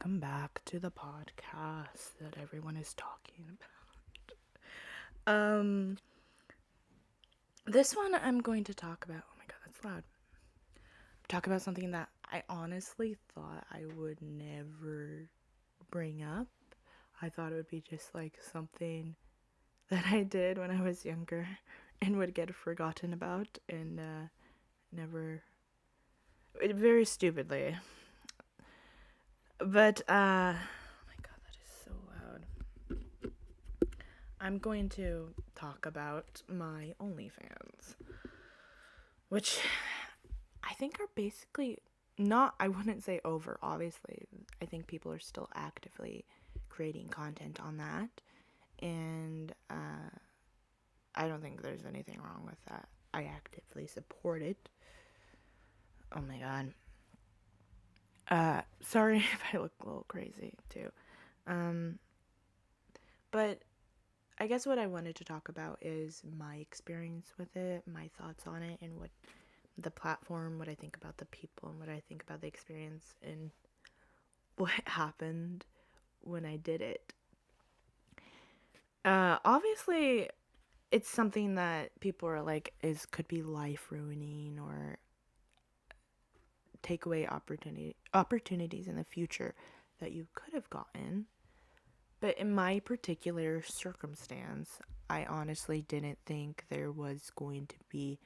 welcome back to the podcast that everyone is talking about. This one I'm going to talk about. Oh my god, that's loud. Talk about something that I honestly thought I would never bring up. I thought it would be just like something that I did when I was younger and would get forgotten about and never. Very stupidly. But, oh my god, that is so loud. I'm going to talk about my OnlyFans, which I think are basically not, I wouldn't say over, obviously. I think people are still actively creating content on that, and I don't think there's anything wrong with that. I actively support it. Oh my god. Sorry if I look a little crazy too. But I guess what I wanted to talk about is my experience with it, my thoughts on it, and what the platform, what I think about the people, and what I think about the experience, and what happened when I did it. Obviously, it's something that people are like, could be life ruining or take away opportunities in the future that you could have gotten. But in my particular circumstance, I honestly didn't think there was going to be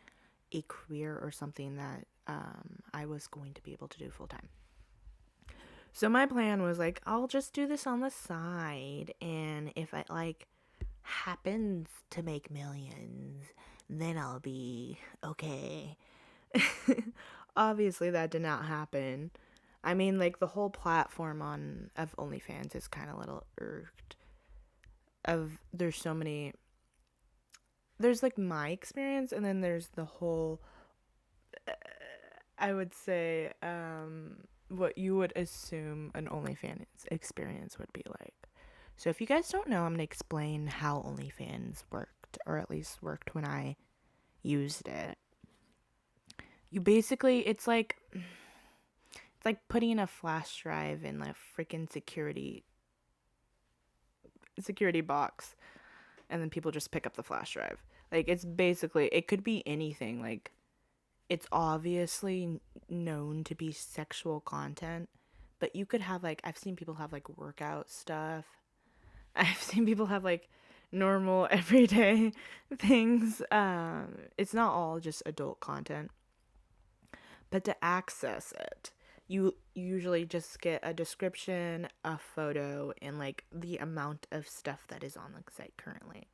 a career or something that I was going to be able to do full time. So my plan was like, I'll just do this on the side, and if I happens to make millions, then I'll be okay. Obviously, that did not happen. I mean, like, the whole platform of OnlyFans is kind of a little irked. There's so many. There's like my experience, and then there's the whole. I would say, what you would assume an OnlyFans experience would be like. So if you guys don't know, I'm gonna explain how OnlyFans worked, or at least worked when I used it. You basically, it's like putting a flash drive in a freaking security box, and then people just pick up the flash drive. Like, it's basically, it could be anything. Like, it's obviously known to be sexual content, but you could have like, I've seen people have like workout stuff. I've seen people have like normal everyday things. It's not all just adult content. But to access it, you usually just get a description, a photo, and like the amount of stuff that is on the site currently.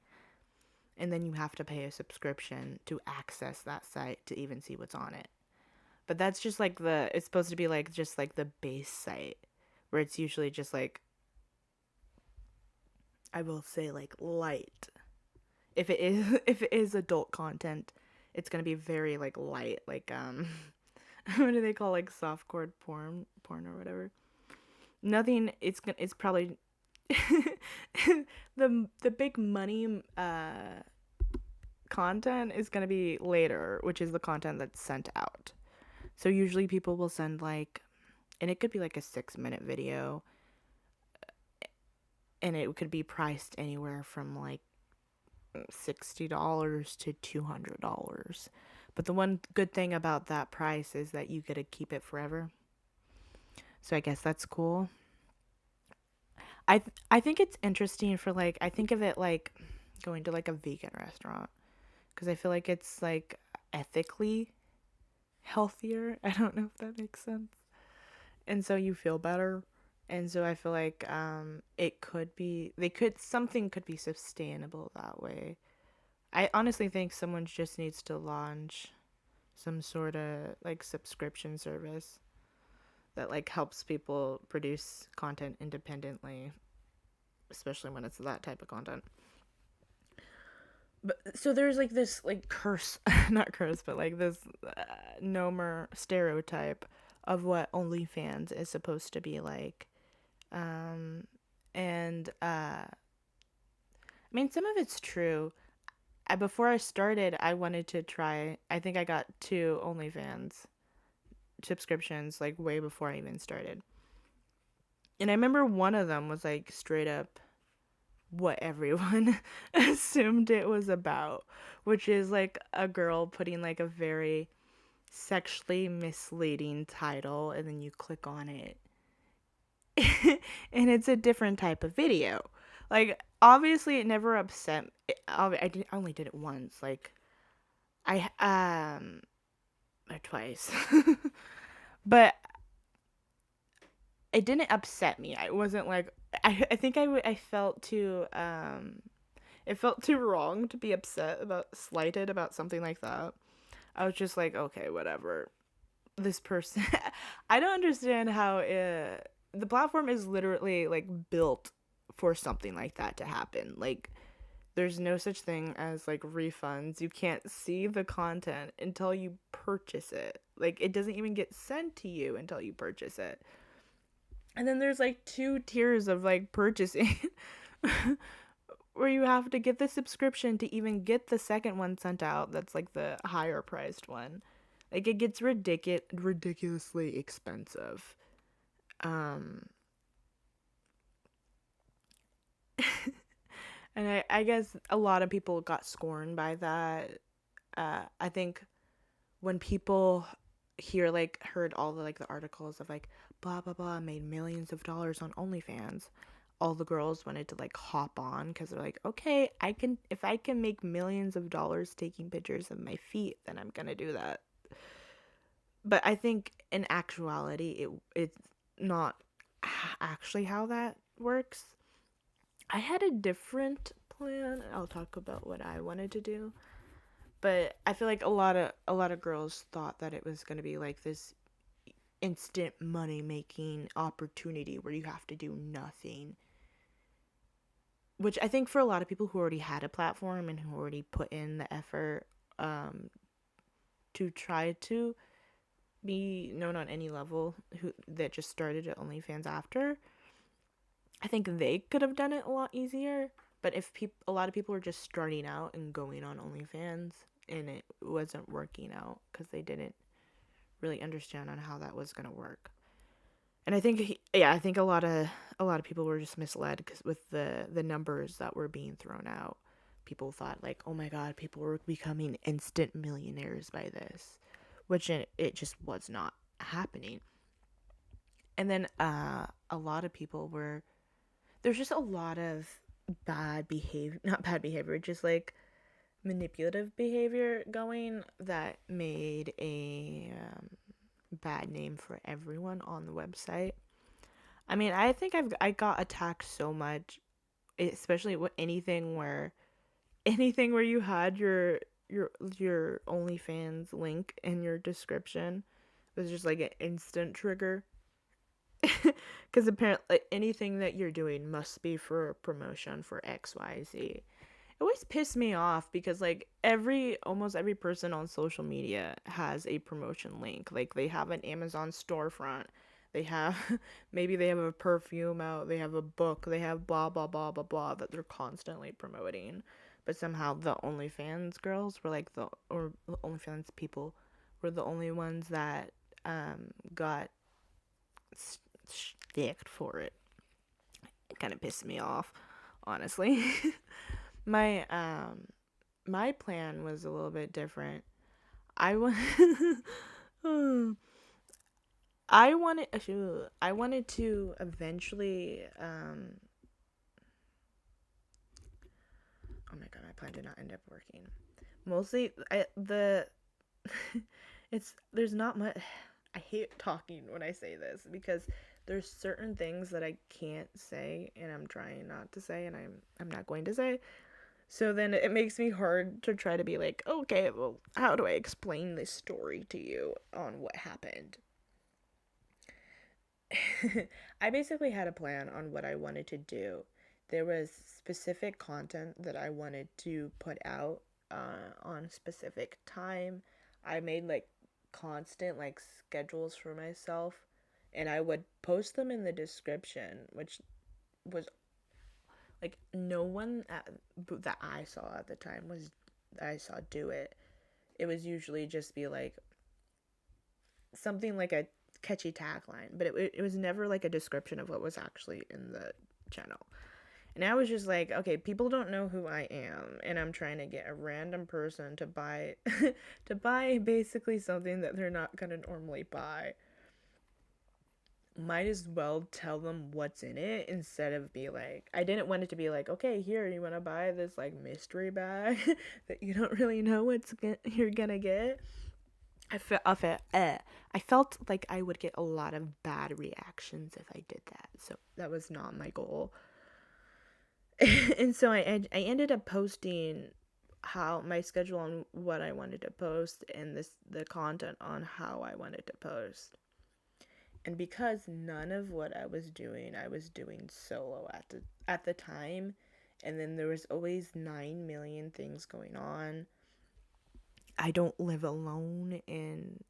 And then you have to pay a subscription to access that site to even see what's on it. But that's just like it's supposed to be like just like the base site, where it's usually just like, I will say, like, light. If it is adult content, it's gonna be very like light, like what do they call, like, softcore porn or whatever. Nothing. It's probably the big money content is gonna be later, which is the content that's sent out. So usually people will send like, and it could be like a 6-minute video, and it could be priced anywhere from like $60 to $200. But the one good thing about that price is that you get to keep it forever. So I guess that's cool. I think it's interesting for, like, I think of it like going to like a vegan restaurant, because I feel like it's like ethically healthier. I don't know if that makes sense. And so you feel better. And so I feel like it could be, something could be sustainable that way. I honestly think someone just needs to launch some sort of like subscription service that like helps people produce content independently, especially when it's that type of content. But so there's like this like curse, not curse, but like this Nomer stereotype of what OnlyFans is supposed to be like. And I mean, some of it's true. Before I started, I wanted to try. I think I got 2 OnlyFans subscriptions like way before I even started. And I remember one of them was like straight up what everyone assumed it was about, which is like a girl putting like a very sexually misleading title, and then you click on it and it's a different type of video. Like, obviously it never upset I only did it once, like I or twice. But it didn't upset me. I wasn't like I think I felt too it felt too wrong to be upset about, slighted about something like that. I was just like, okay, whatever. This person I don't understand how the platform is literally like built for something like that to happen. Like, there's no such thing as like refunds. You can't see the content until you purchase it. Like, it doesn't even get sent to you until you purchase it. And then there's like two tiers of like purchasing where you have to get the subscription to even get the second one sent out. That's like the higher priced one. Like, it gets ridiculously expensive. Um and I guess a lot of people got scorned by that. I think when people heard all the like the articles of like blah blah blah made millions of dollars on OnlyFans, all the girls wanted to like hop on because they're like, okay, if I can make millions of dollars taking pictures of my feet, then I'm gonna do that. But I think in actuality, it's not actually how that works. I had a different plan. I'll talk about what I wanted to do. But I feel like a lot of girls thought that it was going to be like this instant money making opportunity where you have to do nothing. Which I think for a lot of people who already had a platform and who already put in the effort um, to try to be known on any level, who that just started at OnlyFans after, I think they could have done it a lot easier. But if a lot of people were just starting out and going on OnlyFans and it wasn't working out because they didn't really understand on how that was gonna work. And I think, yeah, I think a lot of people were just misled because with the numbers that were being thrown out, people thought like, oh my god, people were becoming instant millionaires by this, which it just was not happening. And then a lot of people were there's just a lot of bad behavior, not bad behavior, just like manipulative behavior going that made a bad name for everyone on the website. I mean, I think I got attacked so much, especially with anything where you had your OnlyFans link in your description was just like an instant trigger. Because apparently anything that you're doing must be for a promotion for XYZ. It always pissed me off because like almost every person on social media has a promotion link. Like, they have an Amazon storefront. They have maybe they have a perfume out, they have a book, they have blah blah blah blah blah that they're constantly promoting. But somehow the OnlyFans girls were like the OnlyFans people were the only ones that got sticked for it. It kind of pissed me off, honestly. my my plan was a little bit different. I want I wanted to eventually oh my god, my plan did not end up working. Mostly it's there's not much. I hate talking when I say this because there's certain things that I can't say and I'm trying not to say and I'm not going to say. So then it makes me hard to try to be like, okay, well, how do I explain this story to you on what happened? I basically had a plan on what I wanted to do. There was specific content that I wanted to put out on a specific time. I made like constant like schedules for myself and I would post them in the description, which was like no one that I saw at the time was I saw do it. It was usually just be like something like catchy tagline, but it was never like a description of what was actually in the channel. And I was just like, okay, people don't know who I am, and I'm trying to get a random person to buy to buy basically something that they're not gonna normally buy. Might as well tell them what's in it instead of be like, I didn't want it to be like, okay, here, you want to buy this like mystery bag that you don't really know you're gonna get. I felt like I would get a lot of bad reactions if I did that, so that was not my goal. And so I ended up posting how my schedule on what I wanted to post and the content on how I wanted to post. And because none of what I was doing solo at the time, and then there was always 9 million things going on. I don't live alone, and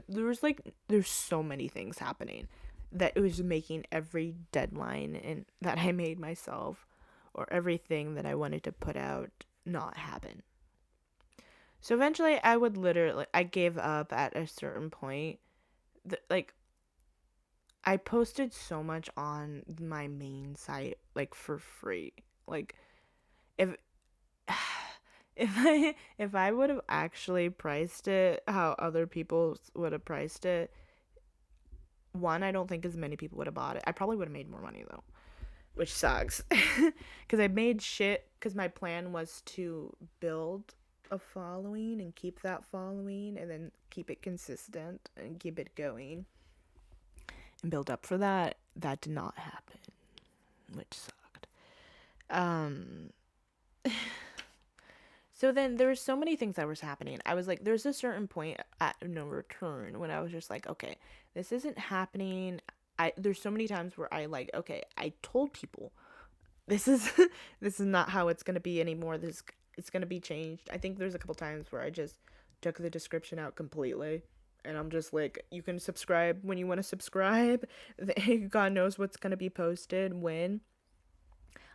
there's so many things happening that it was making every deadline and that I made myself, or everything that I wanted to put out, not happen. So eventually I gave up at a certain point. Like, I posted so much on my main site, like, for free. Like, if if I would have actually priced it how other people would have priced it, one, I don't think as many people would have bought it. I probably would have made more money though, which sucks. Because I made shit, because my plan was to build a following and keep that following and then keep it consistent and keep it going and build up for that. That did not happen, which sucked. So then there were so many things that was happening. I was like, there's a certain point at no return when I was just like, okay, this isn't happening. There's so many times where I like, okay, I told people this is this is not how it's gonna be anymore. It's gonna be changed. I think there's a couple times where I just took the description out completely, and I'm just like, you can subscribe when you want to subscribe. God knows what's gonna be posted when.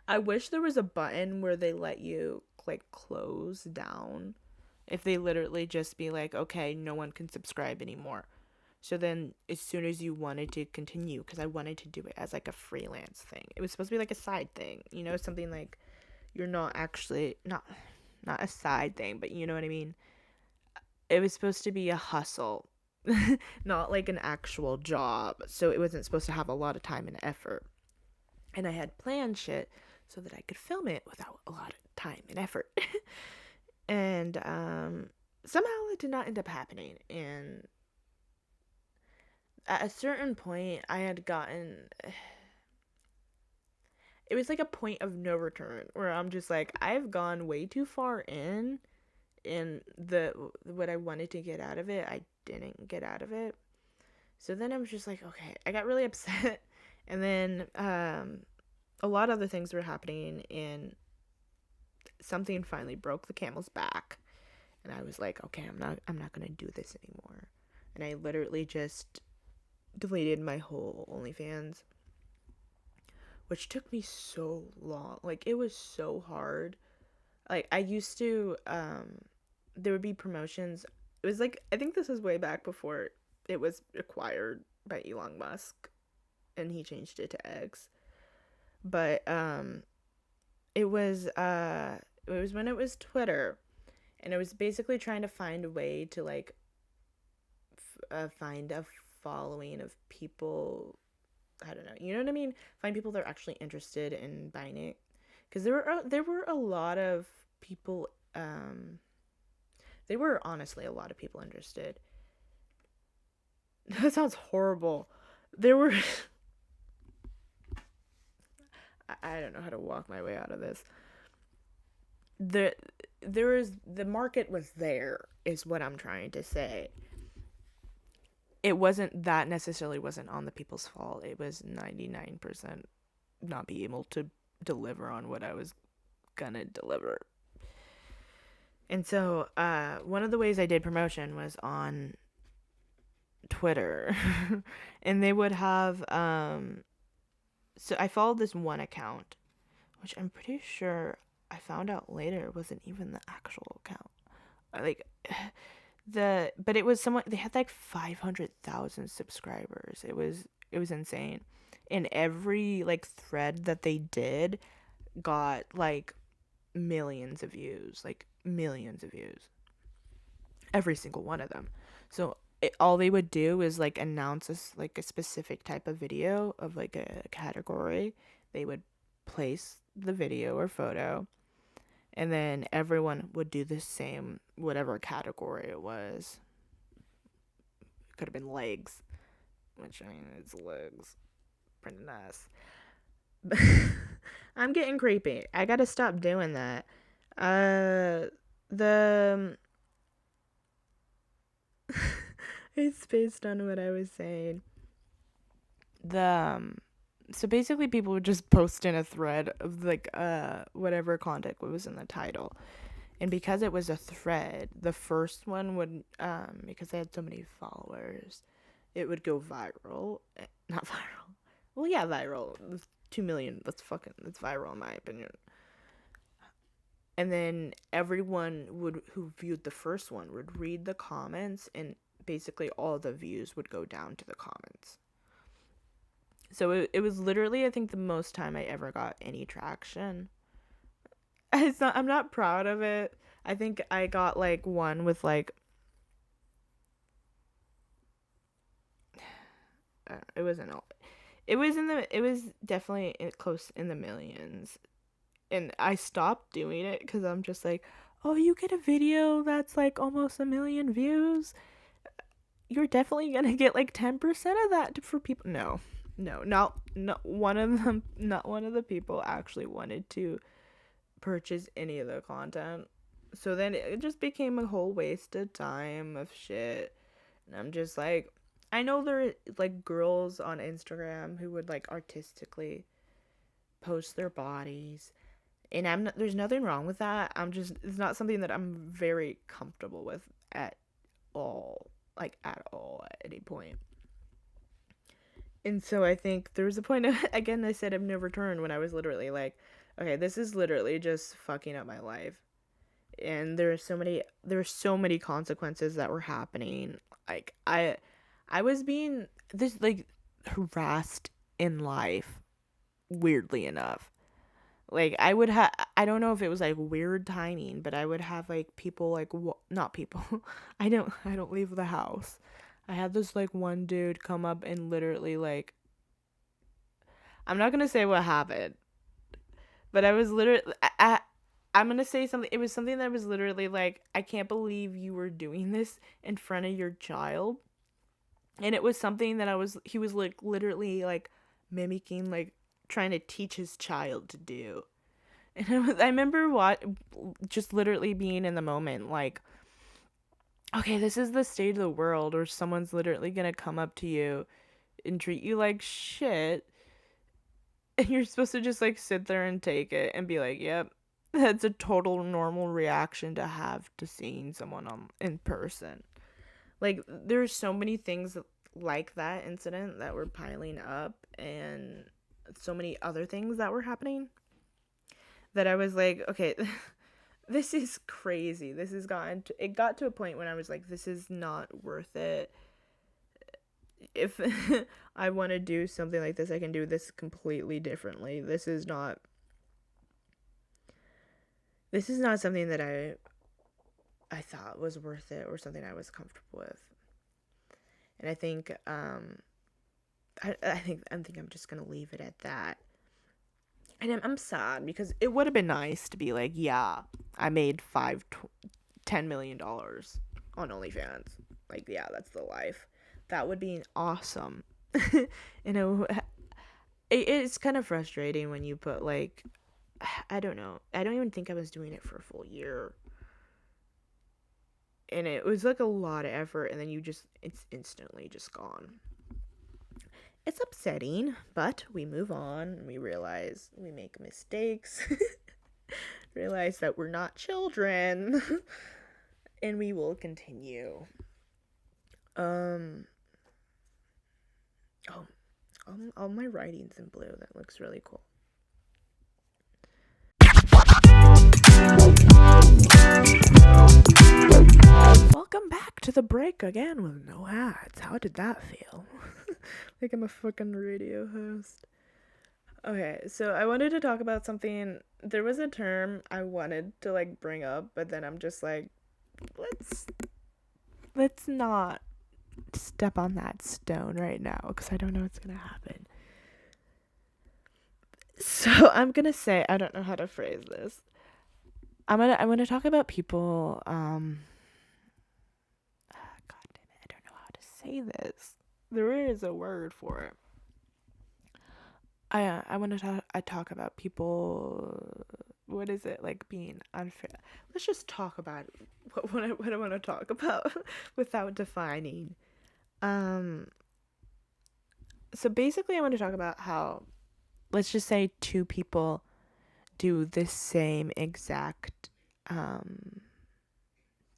I wish there was a button where they let you like close down. If they literally just be like, okay, no one can subscribe anymore. So then as soon as you wanted to continue, because I wanted to do it as like a freelance thing. It was supposed to be like a side thing, you know, something like you're not actually not a side thing, but you know what I mean? It was supposed to be a hustle, not like an actual job. So it wasn't supposed to have a lot of time and effort. And I had planned shit so that I could film it without a lot of time and effort. And somehow it did not end up happening. And at a certain point, I had gotten... It was like a point of no return where I'm just like, I've gone way too far in what I wanted to get out of it, I didn't get out of it. So then I was just like, okay, I got really upset. And then a lot of other things were happening, and something finally broke the camel's back. And I was like, okay, I'm not gonna do this anymore. And I literally just deleted my whole OnlyFans, which took me so long. Like, it was so hard. Like, I used to there would be promotions. It was like, I think this was way back before it was acquired by Elon Musk and he changed it to X. But it was when it was Twitter, and it was basically trying to find a way to like find a following of people. I don't know, you know what I mean? Find people that are actually interested in buying it, because there were a lot of people. There were honestly a lot of people interested. That sounds horrible. There were. I don't know how to walk my way out of this. The market was there, is what I'm trying to say. It wasn't that necessarily wasn't on the people's fault. It was 99% not being able to deliver on what I was gonna deliver. And so one of the ways I did promotion was on Twitter. And they would have so I followed this one account, which I'm pretty sure I found out later wasn't even the actual account. Like, But it was someone, they had like 500,000 subscribers. It was insane. And every like thread that they did got like millions of views, like millions of views. Every single one of them. So all they would do is like announce like a specific type of video of like a category. They would place the video or photo, and then everyone would do the same, whatever category it was. It could have been legs, which, I mean, it's legs. Pretty nice. I'm getting creepy. I gotta stop doing that. The It's based on what I was saying. So basically people would just post in a thread of like whatever content was in the title. And because it was a thread, the first one would because they had so many followers, it would go viral. Not viral. Well, yeah, viral. 2 million. That's viral in my opinion. And then everyone who viewed the first one would read the comments, and basically all the views would go down to the comments. So it was literally, I think, the most time I ever got any traction. I'm not proud of it. I think I got like one with like it wasn't all. It was definitely close in the millions. And I stopped doing it because I'm just like, oh, you get a video that's like almost 1 million views, you're definitely gonna get like 10% of that for people. No, not one of them. Not one of the people actually wanted to purchase any of the content. So then it just became a whole waste of time of shit. And I'm just like, I know there are like girls on Instagram who would like artistically post their bodies, and there's nothing wrong with that. It's not something that I'm very comfortable with at all, like at all at any point. And so I think there was a point of, again, I said of no return, when I was literally like, okay, this is literally just fucking up my life. And there were so many consequences that were happening. Like I was being this like harassed in life, weirdly enough. Like I don't know if it was like weird timing, but I would have like people like not people. I don't leave the house. I had this like one dude come up and literally like, I'm not gonna say what happened, but I was literally I'm gonna say something. It was something that was literally like, I can't believe you were doing this in front of your child. And it was something that he was like literally like mimicking, like trying to teach his child to do. And I remember just literally being in the moment like, okay, this is the state of the world, or someone's literally gonna come up to you and treat you like shit, and you're supposed to just like sit there and take it and be like, yep, that's a total normal reaction to have to seeing someone in person. Like, there's so many things like that incident that were piling up, and so many other things that were happening, that I was like, okay, this is crazy. It got to a point when I was like, this is not worth it. If I want to do something like this, I can do this completely differently. This is not something that I thought was worth it, or something I was comfortable with. And I think I think I'm just gonna leave it at that. And I'm sad, because it would have been nice to be like, yeah, I made $10 million on OnlyFans. Like, yeah, that's the life. That would be awesome. It's kind of frustrating when you put like, I don't know. I don't even think I was doing it for a full year. And it was like a lot of effort, and then it's instantly just gone. It's upsetting, but we move on. We realize we make mistakes. Realize that we're not children. And we will continue. All my writing's in blue. That looks really cool. Welcome back to the break again with no ads. How did that feel? Like I'm a fucking radio host. Okay, so I wanted to talk about something. There was a term I wanted to like bring up, but then I'm just like, let's let's not step on that stone right now because I don't know what's gonna happen. So I'm gonna say I don't know how to phrase this. I'm gonna talk about people. God damn it, I don't know how to say this. There is a word for it. I want to talk about people. What is it like being unfair? Let's just talk about what I want to talk about without defining. Um. So basically, I want to talk about how, let's just say, two people do the same exact um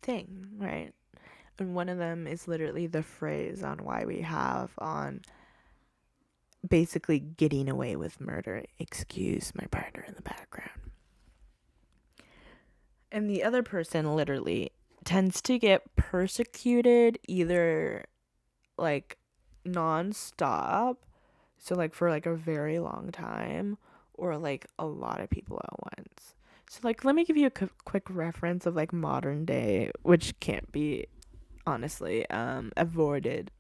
thing, right? And one of them is literally the phrase on why we have on basically getting away with murder. Excuse my partner in the background. And the other person literally tends to get persecuted either like nonstop, so like for like a very long time, or like a lot of people at once. So like let me give you a quick reference of like modern day, which can't be honestly avoided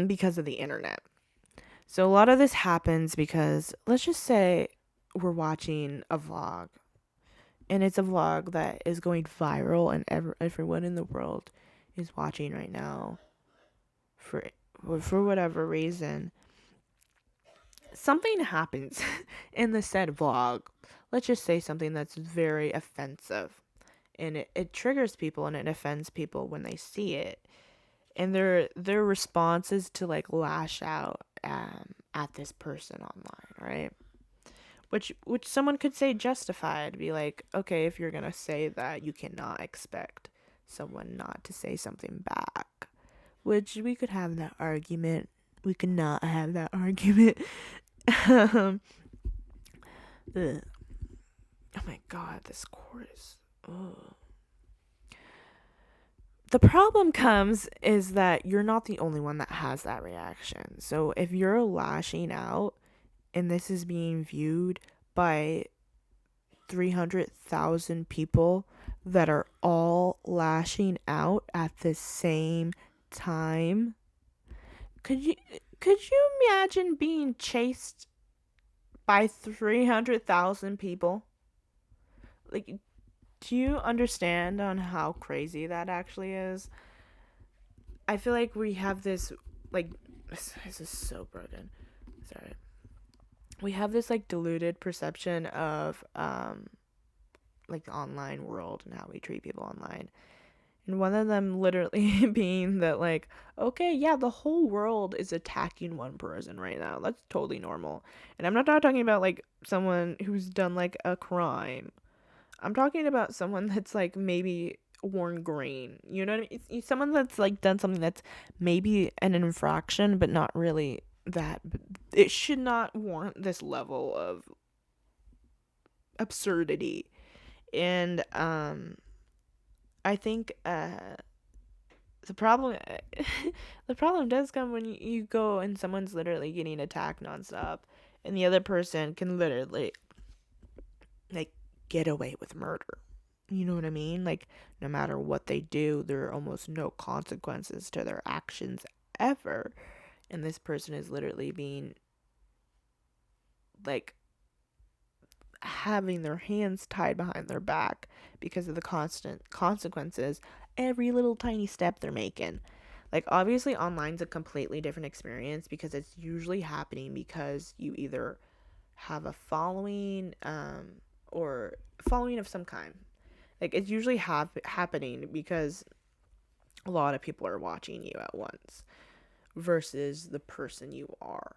because of the internet. So a lot of this happens because let's just say we're watching a vlog, and it's a vlog that is going viral and everyone in the world is watching right now for whatever reason. Something happens in the said vlog. Let's just say something that's very offensive, and it triggers people and it offends people when they see it, and their response is to like lash out at this person online, right? Which someone could say justified, be like, okay, if you're gonna say that, you cannot expect someone not to say something back. Which we could have that argument. We could not have that argument. Ugh. Oh my god, this chorus. Ugh. The problem comes is that you're not the only one that has that reaction. So if you're lashing out and this is being viewed by 300,000 people that are all lashing out at the same time, could you imagine being chased by 300,000 people? Like, do you understand on how crazy that actually is? I feel like we have this like this is so broken. Sorry. We have this like diluted perception of like the online world and how we treat people online. And one of them literally being that like, okay, yeah, the whole world is attacking one person right now. That's totally normal. And I'm not talking about like someone who's done like a crime. I'm talking about someone that's like maybe worn green. You know what I mean? It's someone that's like done something that's maybe an infraction, but not really that. It should not warrant this level of absurdity. And I think the problem the problem does come when you go and someone's literally getting attacked nonstop, and the other person can literally like get away with murder. You know what I mean? Like no matter what they do, there are almost no consequences to their actions ever. And this person is literally being like having their hands tied behind their back because of the constant consequences every little tiny step they're making. Like obviously online's a completely different experience because it's usually happening because you either have a following or following of some kind. Like it's usually happening because a lot of people are watching you at once versus the person you are.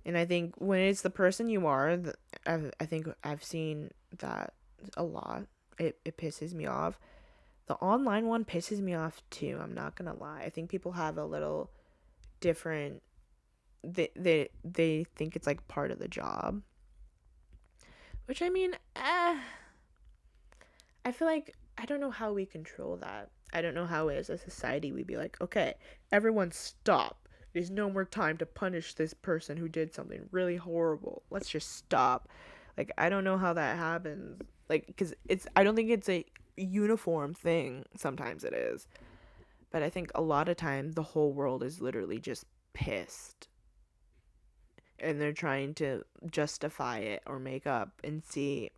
And I think when it's the person you are, I think I've seen that a lot. It pisses me off. The online one pisses me off too. I'm not gonna lie. I think people have a little different. They think it's like part of the job, which I mean, I feel like I don't know how we control that. I don't know how as a society we'd be like, okay, everyone stop. There's no more time to punish this person who did something really horrible. Let's just stop. Like, I don't know how that happens. Like, because I don't think it's a uniform thing. Sometimes it is. But I think a lot of time the whole world is literally just pissed. And they're trying to justify it or make up and see.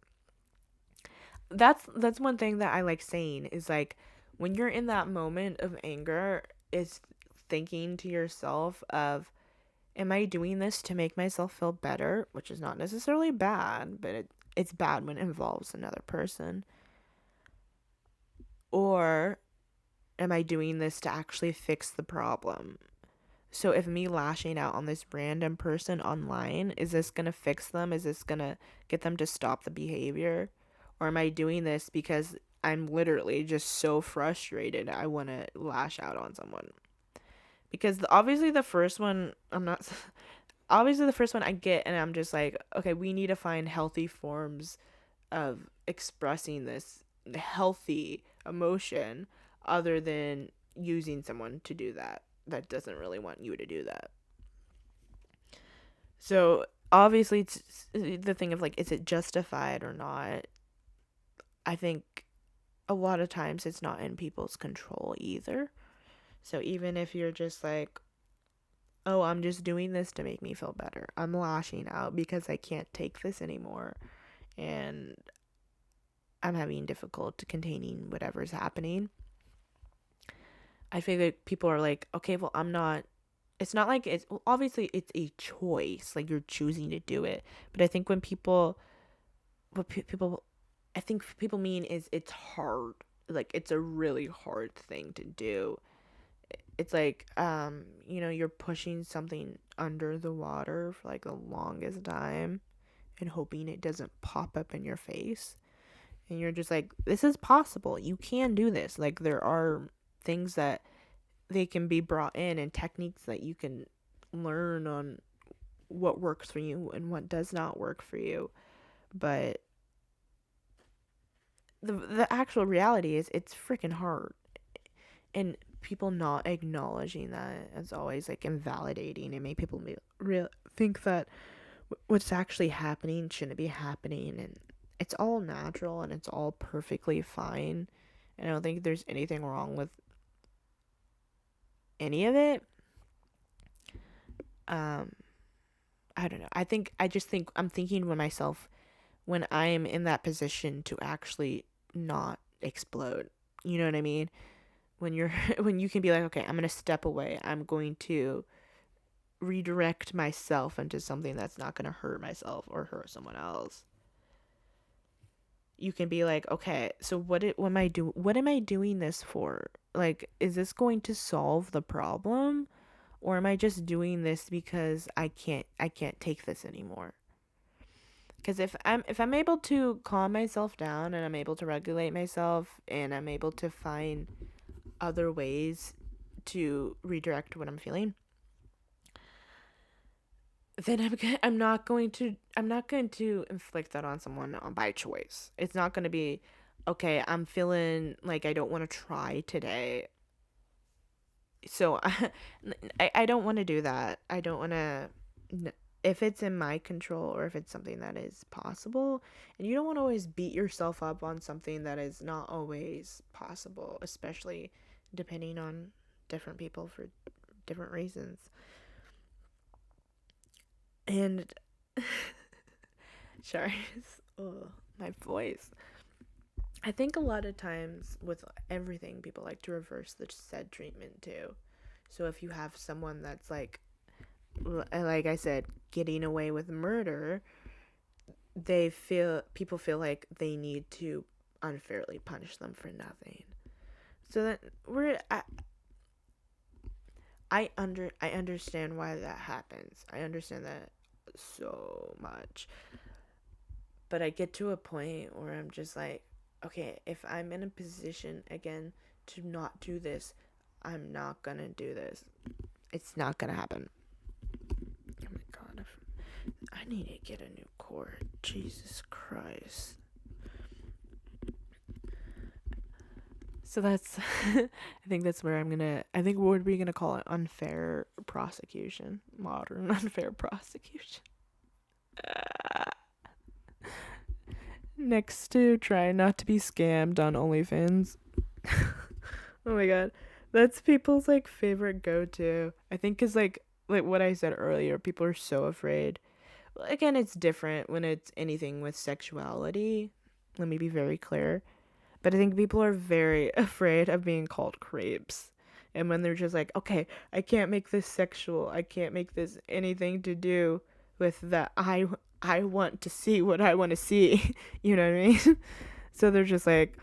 That's one thing that I like saying is like when you're in that moment of anger, is thinking to yourself of, am I doing this to make myself feel better, which is not necessarily bad, but it's bad when it involves another person, or am I doing this to actually fix the problem? So if me lashing out on this random person online, is this going to fix them? Is this going to get them to stop the behavior? Or am I doing this because I'm literally just so frustrated I want to lash out on someone? Because obviously the first one, I'm not obviously the first one I get, and I'm just like, okay, we need to find healthy forms of expressing this healthy emotion other than using someone to do that doesn't really want you to do that. So obviously it's the thing of like, is it justified or not? I think a lot of times it's not in people's control either. So even if you're just like, oh, I'm just doing this to make me feel better, I'm lashing out because I can't take this anymore, and I'm having difficulty containing whatever's happening. I feel like people are like, okay, well, I'm not. It's not like it's, well, obviously it's a choice, like you're choosing to do it. But I think when people, what people, I think people mean is it's hard. Like it's a really hard thing to do. It's like, you're pushing something under the water for like the longest time and hoping it doesn't pop up in your face. And you're just like, this is possible. You can do this. Like there are things that they can be brought in and techniques that you can learn on what works for you and what does not work for you. But the actual reality is it's freaking hard. And people not acknowledging that is always like invalidating and make people think that what's actually happening shouldn't be happening, and it's all natural and it's all perfectly fine, and I don't think there's anything wrong with any of it. um I don't know. I'm thinking with myself when I'm in that position to actually not explode. You know what I mean? When you're when you can be like, okay, I'm gonna step away, I'm going to redirect myself into something that's not gonna hurt myself or hurt someone else. You can be like, okay, so what am I doing this for? Like, is this going to solve the problem, or am I just doing this because I can't take this anymore? Because if I'm able to calm myself down and I'm able to regulate myself and I'm able to find other ways to redirect what I'm feeling, then I'm not going to inflict that on someone by choice. It's not going to be, okay, I'm feeling like I don't want to try today, so I don't want to do that. I don't want to, if it's in my control or if it's something that is possible. And you don't want to always beat yourself up on something that is not always possible, especially depending on different people for different reasons. And sorry, oh, my voice. I think a lot of times with everything, people like to reverse the said treatment too. So if you have someone that's like I said, getting away with murder, people feel like they need to unfairly punish them for nothing. So that I understand why that happens. I understand that so much. But I get to a point where I'm just like, okay, if I'm in a position again to not do this, I'm not gonna do this. It's not gonna happen. Oh my god, I need to get a new cord. Jesus Christ. So that's I think that's where I think what are we gonna call it? Unfair prosecution. Modern unfair prosecution. Next to try not to be scammed on OnlyFans. Oh my god. That's people's like favorite go to. I think cause like what I said earlier, people are so afraid. Well, again, it's different when it's anything with sexuality. Let me be very clear. But I think people are very afraid of being called creeps. And when they're just like, okay, I can't make this sexual. I can't make this anything to do with that. I want to see what I want to see. You know what I mean? So they're just like,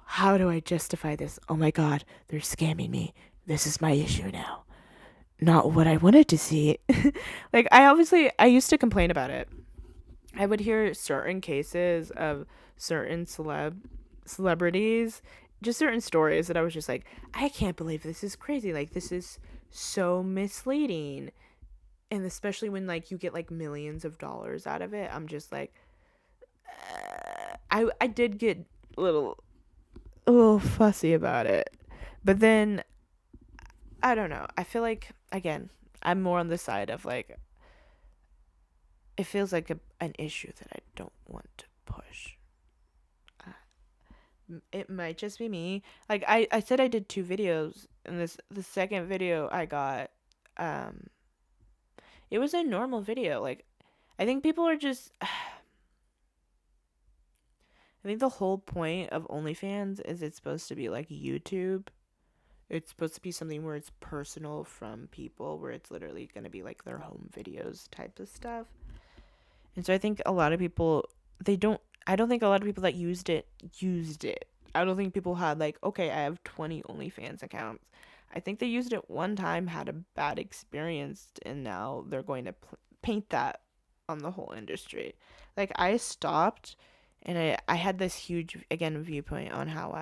how do I justify this? Oh my god, they're scamming me. This is my issue now. Not what I wanted to see. Like I used to complain about it. I would hear certain cases of certain celebrities, just certain stories that I was just like, I can't believe this is crazy. Like this is so misleading. And especially when like you get like millions of dollars out of it, I'm just like I did get a little fussy about it. But then I don't know. I feel like again, I'm more on the side of like it feels like an issue that I don't want to push. It might just be me. Like I said I did 2 videos and the second video I got um it was a normal video. Like I think people are just I think the whole point of OnlyFans is it's supposed to be like YouTube. It's supposed to be something where it's personal from people, where it's literally going to be like their home videos type of stuff. And so I think a lot of people I don't think a lot of people that used it used it. I don't think people had like, okay, I have 20 OnlyFans accounts. I think they used it one time, had a bad experience, and now they're going to paint that on the whole industry. Like I stopped and I had this huge again viewpoint on what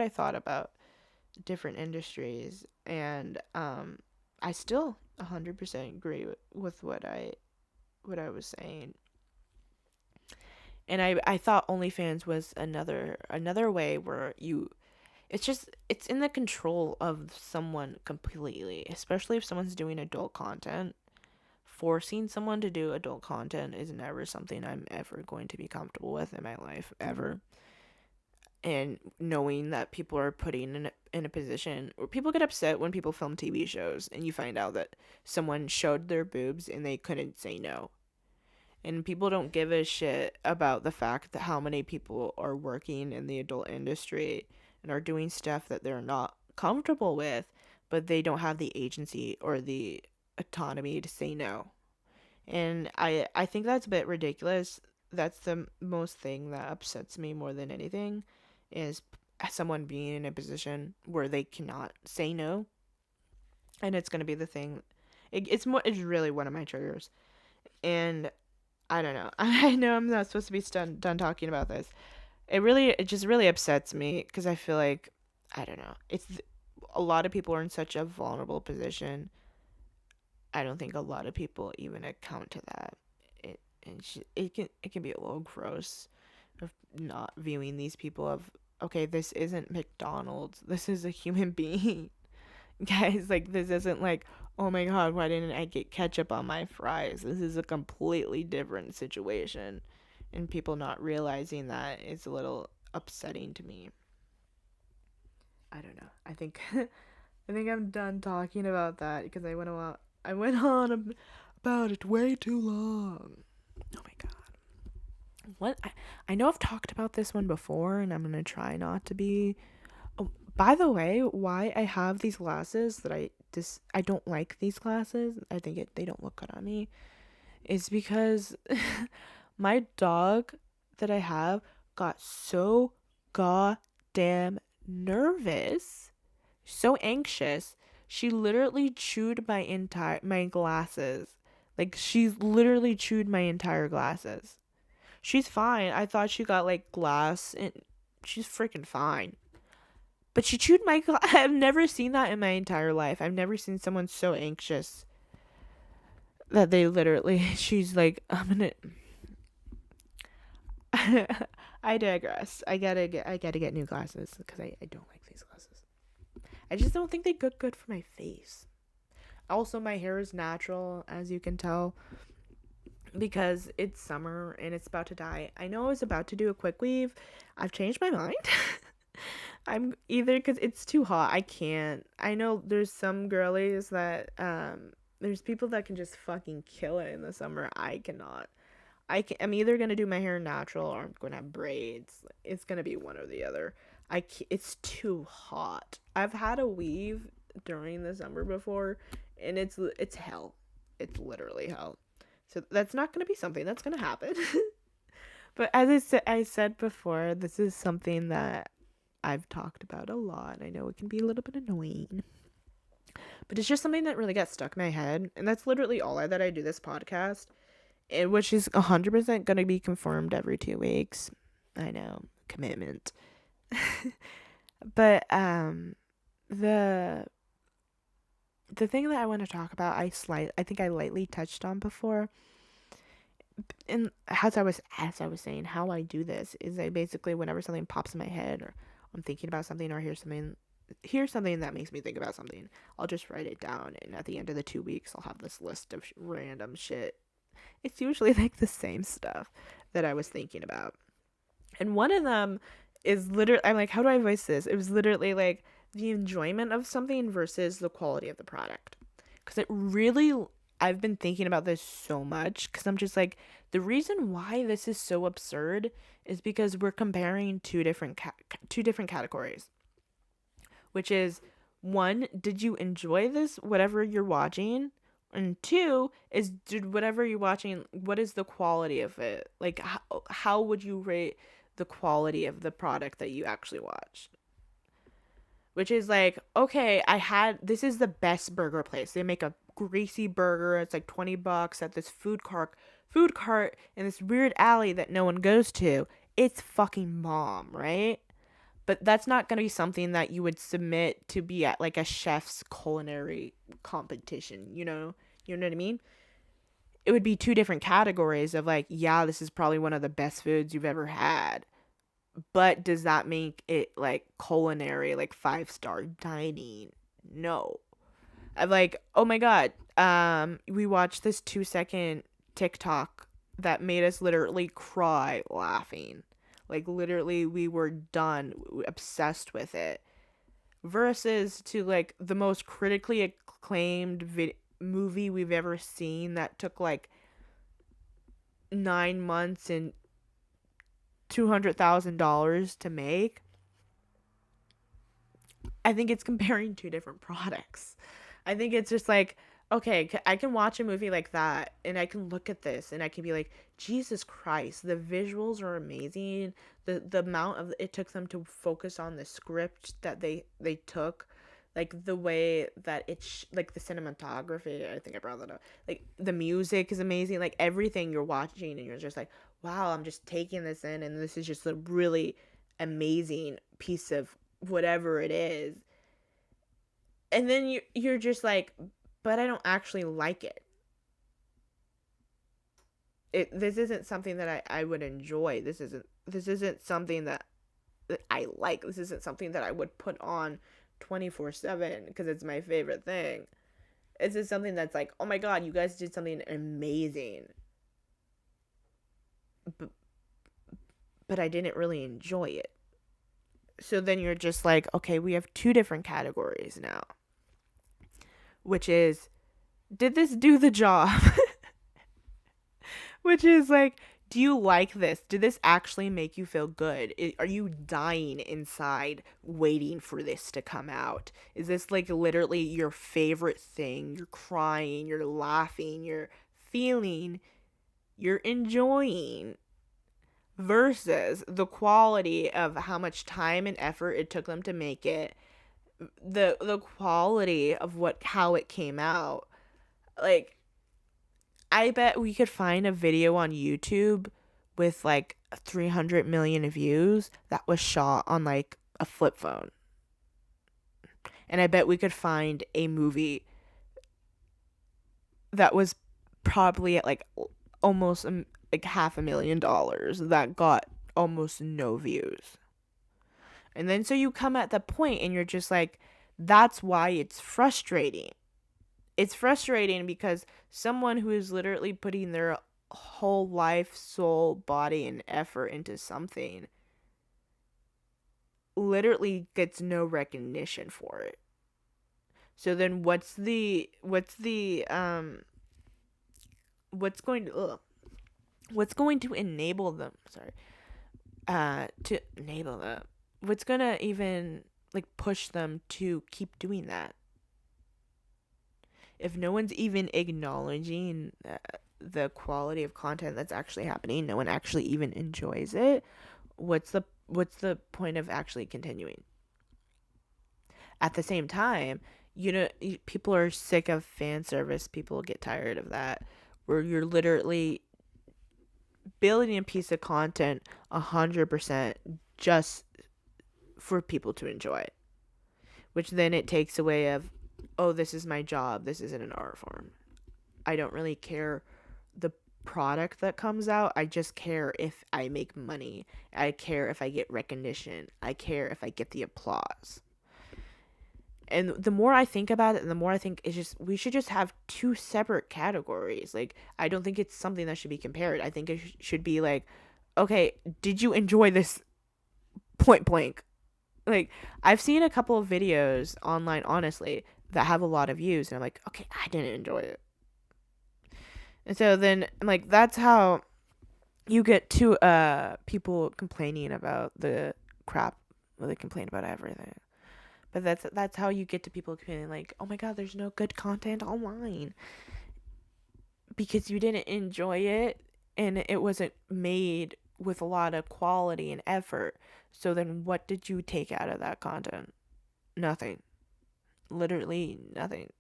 I thought about different industries, and I still 100% agree with what I was saying. And I thought OnlyFans was another way where it's in the control of someone completely, especially if someone's doing adult content. Forcing someone to do adult content is never something I'm ever going to be comfortable with in my life ever. And knowing that people are putting in a position where people get upset when people film TV shows and you find out that someone showed their boobs and they couldn't say no. And people don't give a shit about the fact that how many people are working in the adult industry and are doing stuff that they're not comfortable with, but they don't have the agency or the autonomy to say no. And I think that's a bit ridiculous. That's the most thing that upsets me more than anything is someone being in a position where they cannot say no. And it's going to be the thing. It's really one of my triggers. And I don't know. I know I'm not supposed to be done talking about this. It just really upsets me because I feel like I don't know. It's a lot of people are in such a vulnerable position. I don't think a lot of people even account to that. It can be a little gross of not viewing these people of okay, this isn't McDonald's. This is a human being. Guys, like this isn't like, oh my god, why didn't I get ketchup on my fries? This is a completely different situation. And people not realizing that is a little upsetting to me. I don't know. I think I'm done talking about that because I went on about it way too long. Oh my god. What I know I've talked about this one before and I'm going to try not to be. Oh, by the way, why I have these glasses that I don't like these glasses. I think they don't look good on me. Is because my dog that I have got so goddamn nervous, so anxious. She literally chewed my glasses. Like she's literally chewed my entire glasses. She's fine. I thought she got like glass and she's freaking fine. But she chewed my I've never seen that in my entire life. I've never seen someone so anxious that they literally she's like I'm gonna I digress. I gotta get new glasses because I don't like these glasses. I just don't think they look good for my face. Also, my hair is natural, as you can tell, because it's summer and it's about to dye. I know I was about to do a quick weave. I've changed my mind. I'm either because it's too hot. I can't. I know there's some girlies that there's people that can just fucking kill it in the summer. I cannot. I'm either gonna do my hair natural or I'm gonna have braids. It's gonna be one or the other. It's too hot. I've had a weave during the summer before, and it's hell. It's literally hell. So that's not gonna be something that's gonna happen. But as I said before, this is something that I've talked about a lot. I know it can be a little bit annoying, but it's just something that really got stuck in my head, and that's literally all that I do this podcast, which is 100% going to be confirmed every 2 weeks. I know, commitment. But the thing that I want to talk about, I think I lightly touched on before. And as I was saying, how I do this is I basically, whenever something pops in my head, or I'm thinking about something, or hear something that makes me think about something, I'll just write it down, and at the end of the 2 weeks I'll have this list of random shit. It's usually like the same stuff that I was thinking about. And one of them is literally, I'm like, how do I voice this? It was literally like the enjoyment of something versus the quality of the product. Because it really, I've been thinking about this so much, because I'm just like, the reason why this is so absurd is because we're comparing two different categories, which is, one, did you enjoy this, whatever you're watching? And two is, did whatever you're watching, what is the quality of it? Like, how would you rate the quality of the product that you actually watched? Which is like, okay, this is the best burger place. They make a greasy burger. It's like $20 at this food cart in this weird alley that no one goes to. It's fucking bomb, right? But that's not going to be something that you would submit to be at like a chef's culinary competition, you know? You know what I mean? It would be two different categories of like, yeah, this is probably one of the best foods you've ever had. But does that make it like culinary, like 5-star dining? No. I'm like, oh my God, we watched this 2-second TikTok that made us literally cry laughing. Like, literally, we were done, obsessed with it. Versus to, like, the most critically acclaimed movie we've ever seen that took, like, 9 months and $200,000 to make. I think it's comparing two different products. I think it's just like, okay, I can watch a movie like that and I can look at this and I can be like, Jesus Christ, the visuals are amazing. The amount of it took them to focus on the script that they took, like the way that it's like the cinematography. I think I brought that up. Like the music is amazing. Like everything you're watching and you're just like, wow, I'm just taking this in, and this is just a really amazing piece of whatever it is. And then you're just like, but I don't actually like it. This isn't something that I would enjoy. This isn't something that I like. This isn't something that I would put on 24/7 because it's my favorite thing. It's just something that's like, oh my God, you guys did something amazing. But I didn't really enjoy it. So then you're just like, okay, we have two different categories now. Which is, did this do the job? Which is like, do you like this? Did this actually make you feel good? Are you dying inside waiting for this to come out? Is this like literally your favorite thing? You're crying, you're laughing, you're feeling, you're enjoying. Versus the quality of how much time and effort it took them to make it, the quality of how it came out. Like, I bet we could find a video on YouTube with like 300 million views that was shot on like a flip phone. And I bet we could find a movie that was probably at like almost like $500,000 that got almost no views. And then so you come at the point and you're just like, that's why it's frustrating. It's frustrating because someone who is literally putting their whole life, soul, body, and effort into something literally gets no recognition for it. So then what's going to enable them, to enable them, what's gonna even like push them to keep doing that? If no one's even acknowledging the quality of content that's actually happening, no one actually even enjoys it, what's the point of actually continuing? At the same time, people are sick of fan service. People get tired of that, where you're literally building a piece of content 100% just for people to enjoy, which then it takes away of, oh, this is my job, this isn't an art form. I don't really care the product that comes out. I just care if I make money. I care if I get recognition. I care if I get the applause. And the more I think about it, the more I think it's just, we should just have two separate categories. Like, I don't think it's something that should be compared. I think it should be like, okay, did you enjoy this? Point blank. Like, I've seen a couple of videos online, honestly, that have a lot of views, and I'm like, okay, I didn't enjoy it. And so then I'm like, that's how you get to people complaining about the crap. Well, they complain about everything. But that's how you get to people feeling like, oh my god, there's no good content online. Because you didn't enjoy it, and it wasn't made with a lot of quality and effort. So then what did you take out of that content? Nothing. Literally nothing.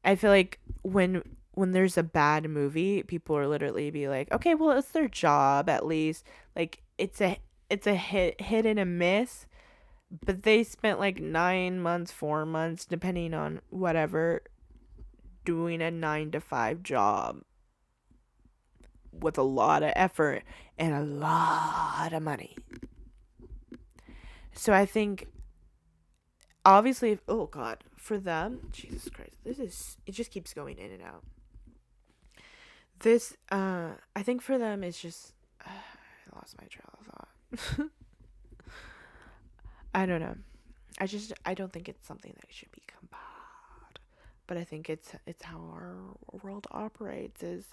I feel like when there's a bad movie, people are literally be like, okay, well, it's their job at least. Like, it's a hit and a miss. But they spent like 9 months, 4 months, depending on whatever, doing a 9 to 5 job with a lot of effort and a lot of money. So I think, obviously, oh god, for them, Jesus Christ, it just keeps going in and out. This, I think for them, it's just, I lost my trail of thought. I don't know. I don't think it's something that should be compared. But I think it's how our world operates, is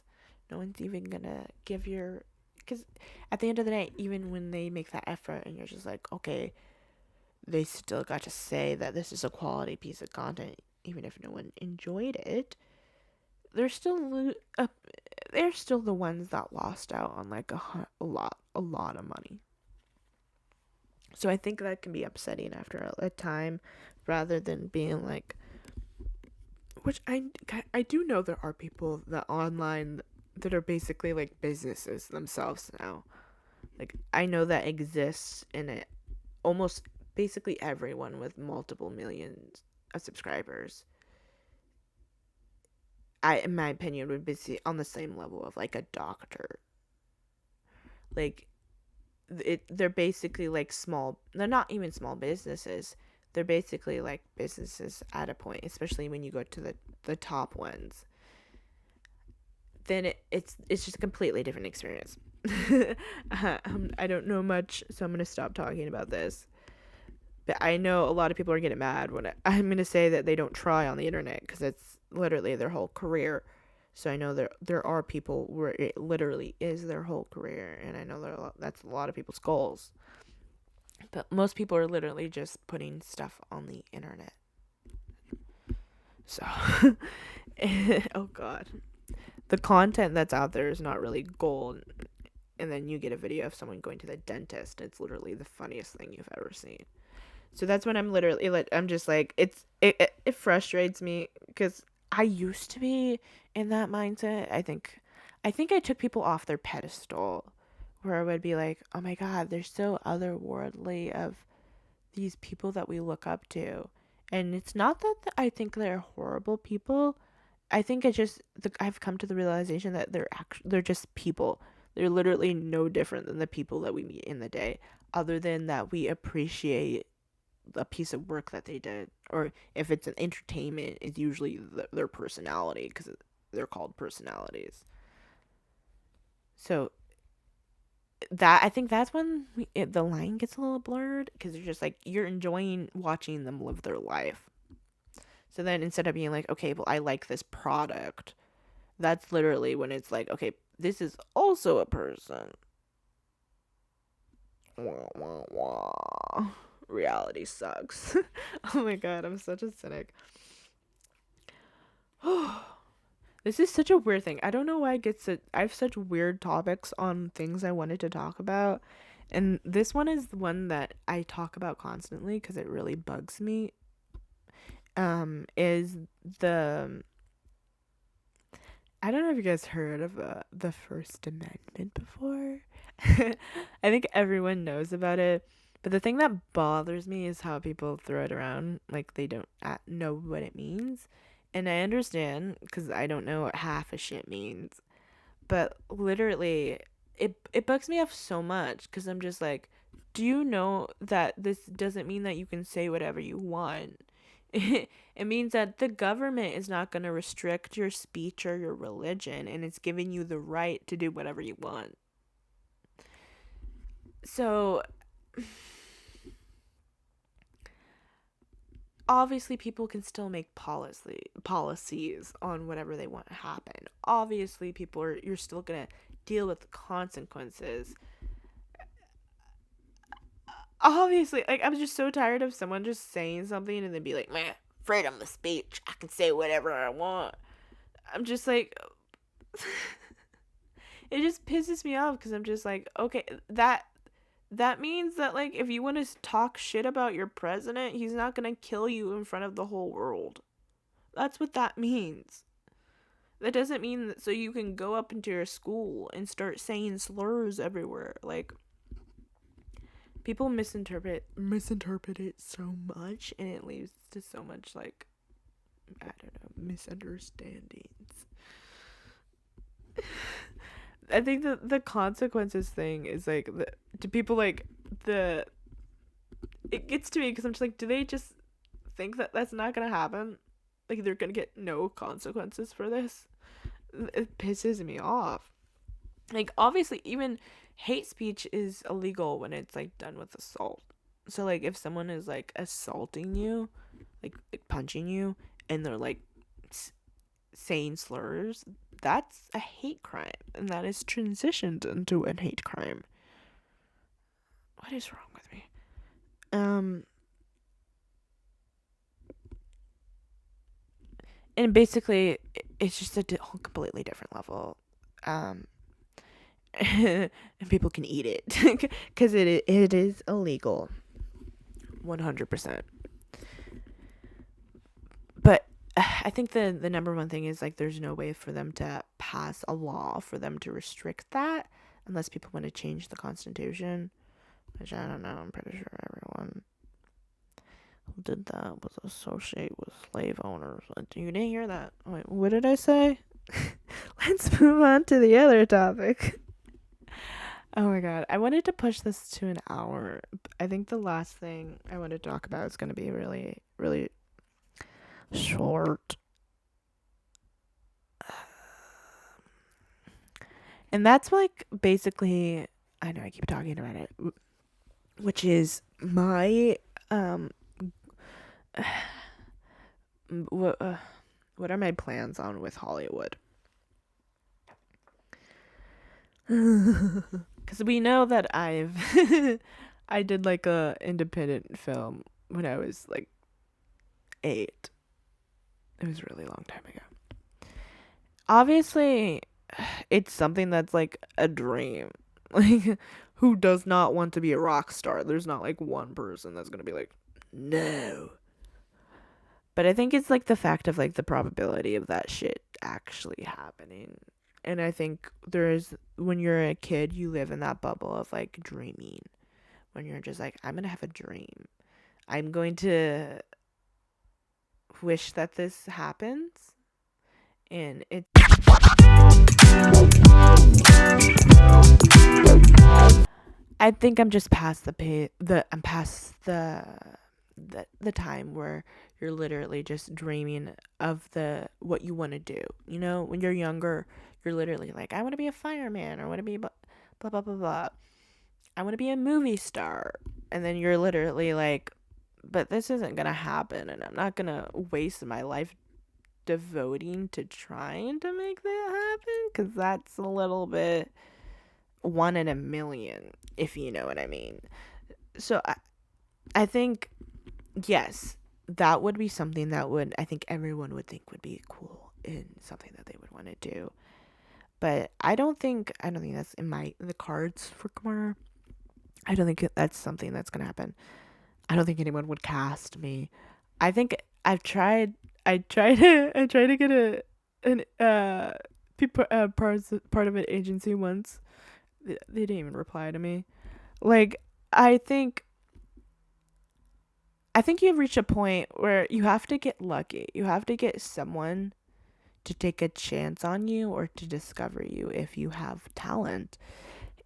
no one's even gonna give your, because at the end of the day, even when they make that effort and you're just like, okay, they still got to say that this is a quality piece of content, even if no one enjoyed it, they're still the ones that lost out on like a lot of money. So I think that can be upsetting after a time, rather than being like, which I do know there are people that online that are basically like businesses themselves now. Like, I know that exists in it. Almost basically everyone with multiple millions of subscribers, in my opinion, would be on the same level of like a doctor. Like, they're basically like they're not even small businesses. They're basically like businesses at a point, especially when you go to the top ones. Then it's just a completely different experience. I don't know much, so I'm going to stop talking about this. But I know a lot of people are getting mad when I'm going to say that they don't try on the internet, because it's literally their whole career. So I know there are people where it literally is their whole career, and I know that's a lot of people's goals. But most people are literally just putting stuff on the internet. So, oh god, the content that's out there is not really gold. And then you get a video of someone going to the dentist. It's literally the funniest thing you've ever seen. So that's when I'm just like, it frustrates me, because I used to be in that mindset. I think I took people off their pedestal, where I would be like, oh my god, they're so otherworldly, of these people that we look up to. And it's not that I think they're horrible people. I think I've come to the realization that they're just people. They're literally no different than the people that we meet in the day, other than that we appreciate a piece of work that they did, or if it's an entertainment, it's usually their personality, because they're called personalities. So that, I think that's when the line gets a little blurred, because you're just like, you're enjoying watching them live their life. So then instead of being like, okay, well, I like this product, that's literally when it's like, okay, this is also a person. Wah, wah, wah. Reality sucks. Oh my god, I'm such a cynic. This is such a weird thing. I don't know why I have such weird topics on things I wanted to talk about. And this one is the one that I talk about constantly because it really bugs me. Is the I don't know if you guys heard of the First Amendment before. I think everyone knows about it. But the thing that bothers me is how people throw it around like they don't know what it means. And I understand because I don't know what half a shit means. But literally, it bugs me off so much because I'm just like, do you know that this doesn't mean that you can say whatever you want? It means that the government is not going to restrict your speech or your religion, and it's giving you the right to do whatever you want. So, obviously, people can still make policies on whatever they want to happen. Obviously, you're still going to deal with the consequences. Obviously, like, I'm just so tired of someone just saying something and then be like, man, freedom of speech, I can say whatever I want. I'm just like, it just pisses me off because I'm just like, okay, that means that, like, if you want to talk shit about your president, he's not gonna kill you in front of the whole world. That's what that means. That doesn't mean that so you can go up into your school and start saying slurs everywhere. Like, people misinterpret it so much, and it leads to so much, like, I don't know, misunderstandings. I think that the consequences thing is like, to people, like, it gets to me because I'm just like, do they just think that that's not gonna happen? Like, they're gonna get no consequences for this? It pisses me off. Like, obviously, even hate speech is illegal when it's, like, done with assault. So, like, if someone is, like, assaulting you, like punching you, and they're, like, saying slurs, that's a hate crime, and that is transitioned into a hate crime. What is wrong with me? And basically, it's just a completely different level. And people can eat it because it is illegal, 100%. But I think the number one thing is, like, there's no way for them to pass a law for them to restrict that unless people want to change the Constitution, which I don't know. I'm pretty sure everyone who did that was associated with slave owners. You didn't hear that? Wait, what did I say? Let's move on to the other topic. Oh my god, I wanted to push this to an hour. I think the last thing I want to talk about is going to be really, really short. And that's, like, basically, I know I keep talking about it, which is my what are my plans on with Hollywood? Because we know that I did, like, a independent film when I was, like, 8. It was a really long time ago. Obviously, it's something that's, like, a dream. Like, who does not want to be a rock star? There's not, like, one person that's gonna be like, no. But I think it's, like, the fact of, like, the probability of that shit actually happening. And I think when you're a kid, you live in that bubble of, like, dreaming. When you're just like, I'm gonna have a dream. I'm going to wish that this happens. And it's I think I'm just past I'm past the time where you're literally just dreaming of the what you want to do. You know, when you're younger, you're literally like, I want to be a fireman, or I want to be blah blah blah blah. I want to be a movie star. And then you're literally like, but this isn't going to happen, and I'm not going to waste my life devoting to trying to make that happen, cuz that's a little bit one in a million, if you know what I mean. So I think, yes, that would be something that would, I think everyone would think would be cool and something that they would want to do. But I don't think that's in the cards for tomorrow. I don't think that's something that's gonna happen. I don't think anyone would cast me. I think I tried to get an part of an agency once. They didn't even reply to me. Like, I think I think you've reached a point where you have to get lucky. You have to get someone to take a chance on you or to discover you if you have talent.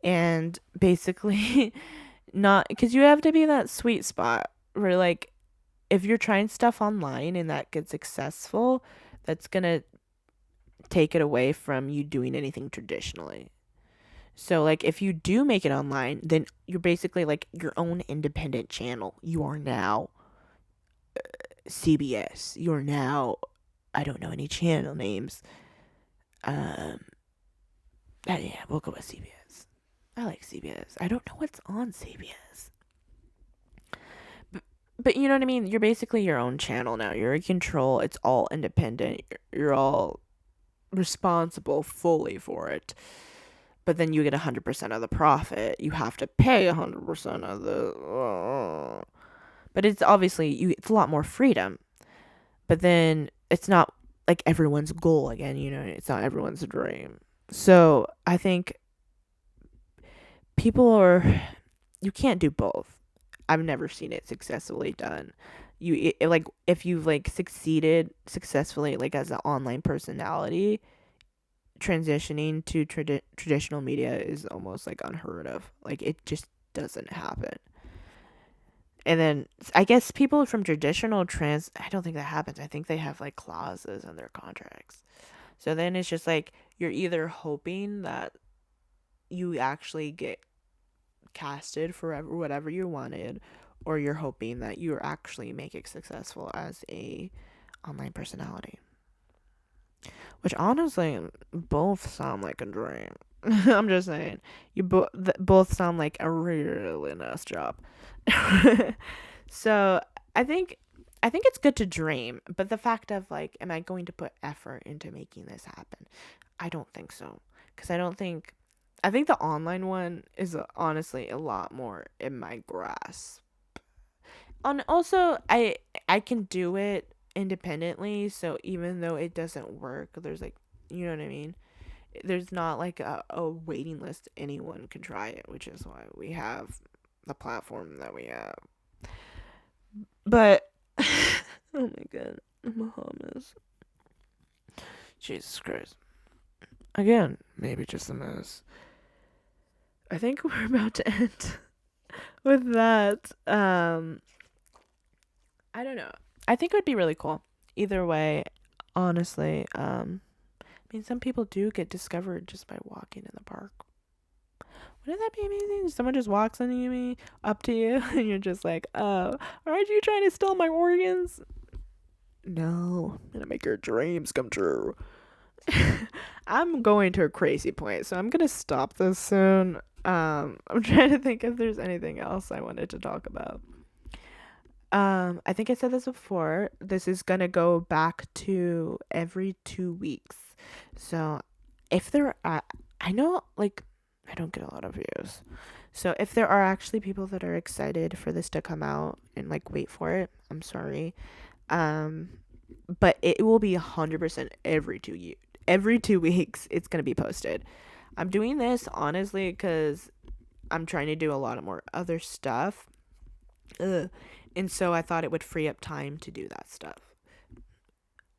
And basically, not because you have to be that sweet spot where, like, if you're trying stuff online and that gets successful, that's gonna take it away from you doing anything traditionally. So, like, if you do make it online, then you're basically like your own independent channel. You are now CBS. You're now, I don't know any channel names. Yeah, we'll go with CBS. I like CBS. I don't know what's on CBS. But you know what I mean? You're basically your own channel now. You're in control. It's all independent. You're all responsible fully for it. But then you get 100% of the profit. You have to pay 100% of the. But it's obviously it's a lot more freedom. But then it's not like everyone's goal again. You know, it's not everyone's dream. So I think you can't do both. I've never seen it successfully done. Like, if you've like succeeded successfully, like, as an online personality, transitioning to traditional media is almost like unheard of. Like, it just doesn't happen. And then I guess people from traditional I don't think that happens. I think they have like clauses in their contracts. So then it's just like you're either hoping that you actually get casted for whatever you wanted, or you're hoping that you actually make it successful as a online personality. Which honestly, both sound like a dream. I'm just saying, both sound like a really nice job. So I think it's good to dream, but the fact of like, am I going to put effort into making this happen? I don't think so, because I think the online one is honestly a lot more in my grasp. And also, I can do it independently, so even though it doesn't work, there's like, you know what I mean? There's not like a waiting list. Anyone can try it, which is why we have the platform that we have. But oh my god, I'm a hummus. Jesus Christ. Again, maybe just a mess. I think we're about to end with that. I don't know. I think it would be really cool. Either way, honestly, I mean, some people do get discovered just by walking in the park. Wouldn't that be amazing? Someone just walks up to you, and you're just like, oh, aren't you trying to steal my organs? No, I'm gonna make your dreams come true. I'm going to a crazy point, so I'm gonna stop this soon. I'm trying to think if there's anything else I wanted to talk about. I think I said this before. This is gonna go back to every 2 weeks. So if there are, I know, like, I don't get a lot of views. So if there are actually people that are excited for this to come out and like wait for it, I'm sorry. But it will be 100% every 2 weeks. It's gonna be posted. I'm doing this honestly because I'm trying to do a lot of more other stuff. And so I thought it would free up time to do that stuff.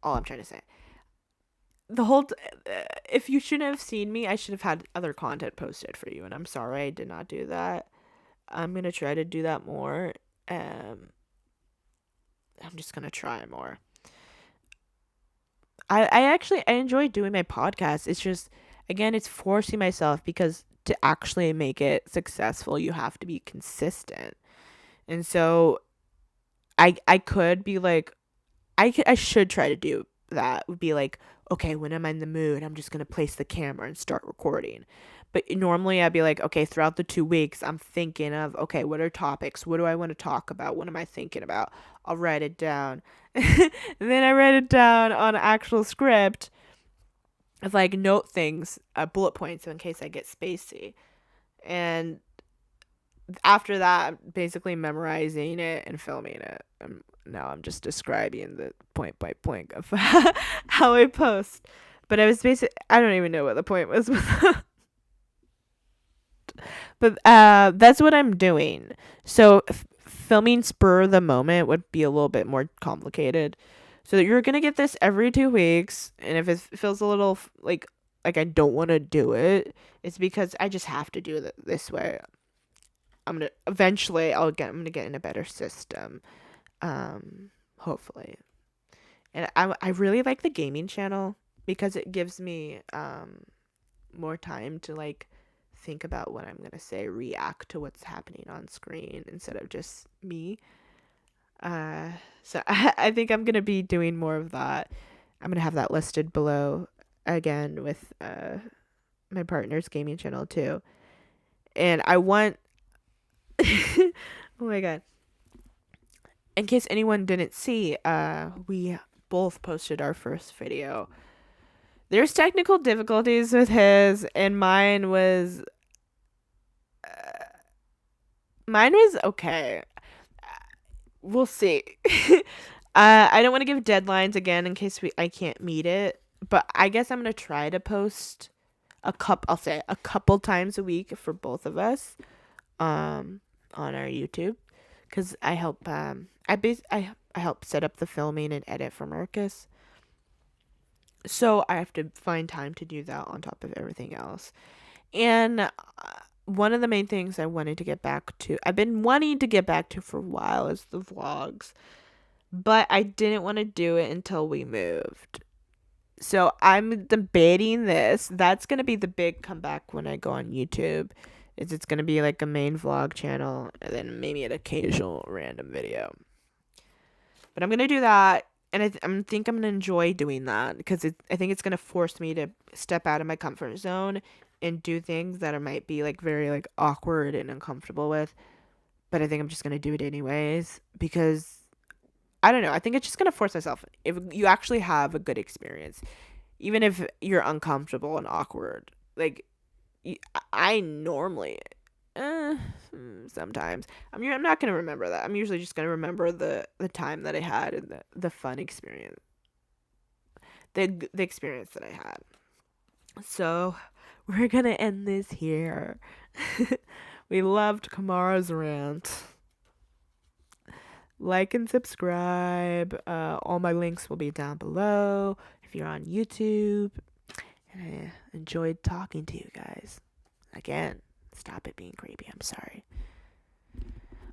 All I'm trying to say. the whole if you shouldn't have seen me, I should have had other content posted for you, and I'm sorry I did not do that. I'm gonna try to do that more. um I'm just gonna try more. I enjoy doing my podcast. It's just, again, it's forcing myself, because to actually make it successful you have to be consistent. And so I could be like, I should try to do that. Would be like, okay, when I'm in the mood, I'm just gonna place the camera and start recording. But normally I'd be like, okay, throughout the 2 weeks, I'm thinking of, okay, what are topics? What do I want to talk about? What am I thinking about? I'll write it down. And then I write it down on actual script of like note things, bullet points in case I get spacey. And after that, basically memorizing it and filming it. Now I'm just describing the point by point of how I post. But I was I don't even know what the point was. But that's what I'm doing. So filming spur of the moment would be a little bit more complicated. So you're gonna get this every 2 weeks, and if it feels a little like I don't want to do it, it's because I just have to do it this way. I'm gonna get in a better system, hopefully. And I really like the gaming channel because it gives me more time to like think about what I'm gonna say, react to what's happening on screen instead of just me. So I think I'm gonna be doing more of that. I'm gonna have that listed below again with my partner's gaming channel too. And I want oh my god. In case anyone didn't see, we both posted our first video. There's technical difficulties with his, and mine was okay. We'll see. I don't want to give deadlines again in case I can't meet it, but I guess I'm gonna try to post I'll say a couple times a week for both of us, on our YouTube, because I help I help set up the filming and edit for Marcus. So I have to find time to do that on top of everything else. And one of the main things I wanted to get back to, I've been wanting to get back to for a while, is the vlogs. But I didn't want to do it until we moved. So I'm debating this. That's going to be the big comeback when I go on YouTube. It's going to be like a main vlog channel and then maybe an occasional random video. But I'm going to do that. And I think I'm going to enjoy doing that because I think it's going to force me to step out of my comfort zone and do things that I might be like very like awkward and uncomfortable with. But I think I'm just going to do it anyways because I don't know. I think it's just going to force myself. If you actually have a good experience, even if you're uncomfortable and awkward, like I normally, sometimes I'm not going to remember that. I'm usually just going to remember the time that I had and the fun experience, the experience that I had. So we're going to end this here. We loved Kamara's rant. Like and subscribe. All my links will be down below if you're on YouTube. And I enjoyed talking to you guys. Again, stop it being creepy. I'm sorry.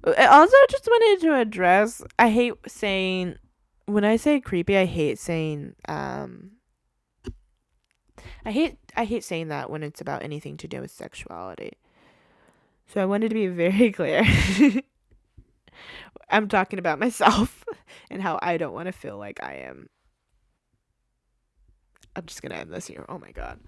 I also just wanted to address, I hate saying, when I say creepy, I hate saying, I hate saying that when it's about anything to do with sexuality. So I wanted to be very clear. I'm talking about myself and how I don't want to feel like I am. I'm just going to end this here. Oh my God.